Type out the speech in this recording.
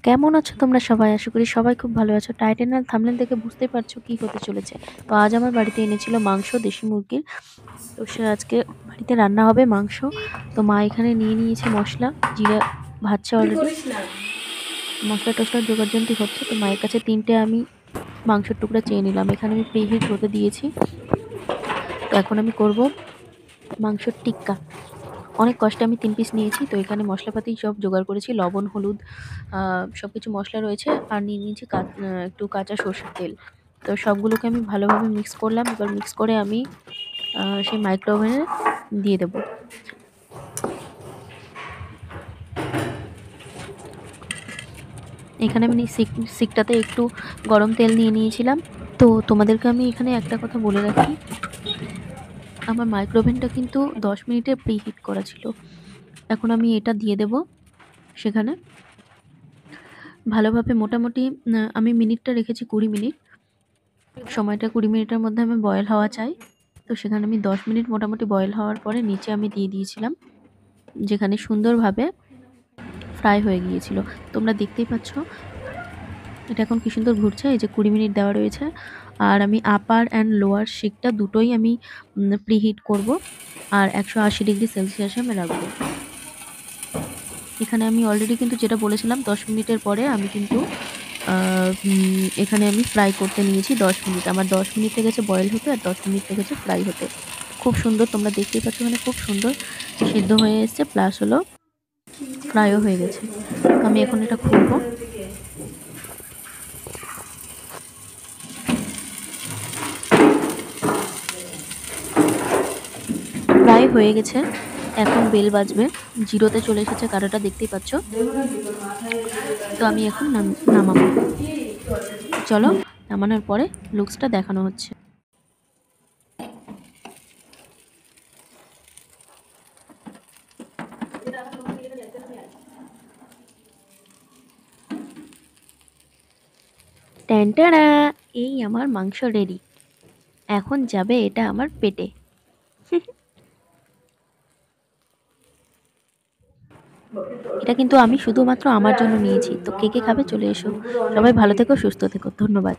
কেমন আছো তোমরা সবাই? আশা করি সবাই খুব ভালো আছো। টাইটেল আর থাম্বনেল দেখে বুঝতেই পারছো কি হতে চলেছে। তো আজ আমার বাড়িতে এনেছিল মাংস, দেশি মুরগির। তো আজকে বাড়িতে রান্না হবে মাংস। তো মা এখানে নিয়ে নিয়েছে মসলা, জিরা ভাজছে অলরেডি। মসলা টসলার জোগাড়যন্ত্রী হচ্ছে। তো মায়ের কাছে ৩টে আমি মাংসের টুকরা চেয়ে নিলাম। এখানে আমি প্রিহিট হতে দিয়েছি। তো এখন আমি করব মাংসের টিক্কা। অনেক কষ্টে আমি ৩ পিস নিয়েছি। তো এখানে মশলাপাতি সব জোগাড় করেছি। লবণ, হলুদ, সবকিছু মসলা রয়েছে। আর নিয়ে নিয়েছি একটু কাঁচা সরষের তেল। তো সবগুলোকে আমি ভালোভাবে মিক্স করলাম। এবার মিক্স করে আমি সেই মাইক্রো ওভেনে দিয়ে দেব। এখানে আমি সিকটাতে একটু গরম তেল নিয়ে নিয়েছিলাম। তো তোমাদেরকে আমি এখানে একটা কথা বলে রাখি, আমার মাইক্রো ওভেনটা কিন্তু ১০ মিনিটের প্রিহিট করা ছিল। এখন আমি এটা দিয়ে দেব সেখানে। ভালোভাবে মোটামুটি আমি মিনিটটা রেখেছি ২০ মিনিট। সময়টা ২০ মিনিটের মধ্যে আমি বয়েল হওয়া চাই। তো সেখানে আমি ১০ মিনিট মোটামুটি বয়েল হওয়ার পরে নিচে আমি দিয়ে দিয়েছিলাম, যেখানে সুন্দরভাবে ফ্রাই হয়ে গিয়েছিল। তোমরা দেখতেই পাচ্ছ এটা এখন কি সুন্দর ঘুরছে। এই যে ২০ মিনিট দেওয়া রয়েছে। আর আমি আপার অ্যান্ড লোয়ার শিকটা দুটোই আমি প্রিহিট করব। আর ১৮০ ডিগ্রি সেলসিয়াসে আমি রাখবো। এখানে আমি অলরেডি কিন্তু যেটা বলেছিলাম ১০ মিনিটের পরে আমি কিন্তু এখানে আমি ফ্রাই করতে নিয়েছি ১০ মিনিট। আমার ১০ মিনিট লেগেছে বয়েল হতে আর ১০ মিনিট লেগেছে ফ্রাই হতে। খুব সুন্দর, তোমরা দেখতেই পাচ্ছ এখানে খুব সুন্দর সিদ্ধ হয়ে এসছে, প্লাস হলো ফ্রাইও হয়ে গেছে। আমি এখন এটা খুলবো। ফ্রাই হয়ে গেছে। এখন বেল বাজবে, জিরোতে চলে এসেছে কাঁটাটা, দেখতেই পাচ্ছ। তো আমি এখন নামাবো। চলো নামানোর পরে লুকসটা দেখানো হচ্ছে। ট্যান্টাড়া! এই আমার মাংস রেডি। এখন যাবে এটা আমার পেটে। এটা কিন্তু আমি শুধুমাত্র আমার জন্য নিয়েছি। তো কে কে খাবে চলে এসো। সবাই ভালো থেকো, সুস্থ থেকো। ধন্যবাদ।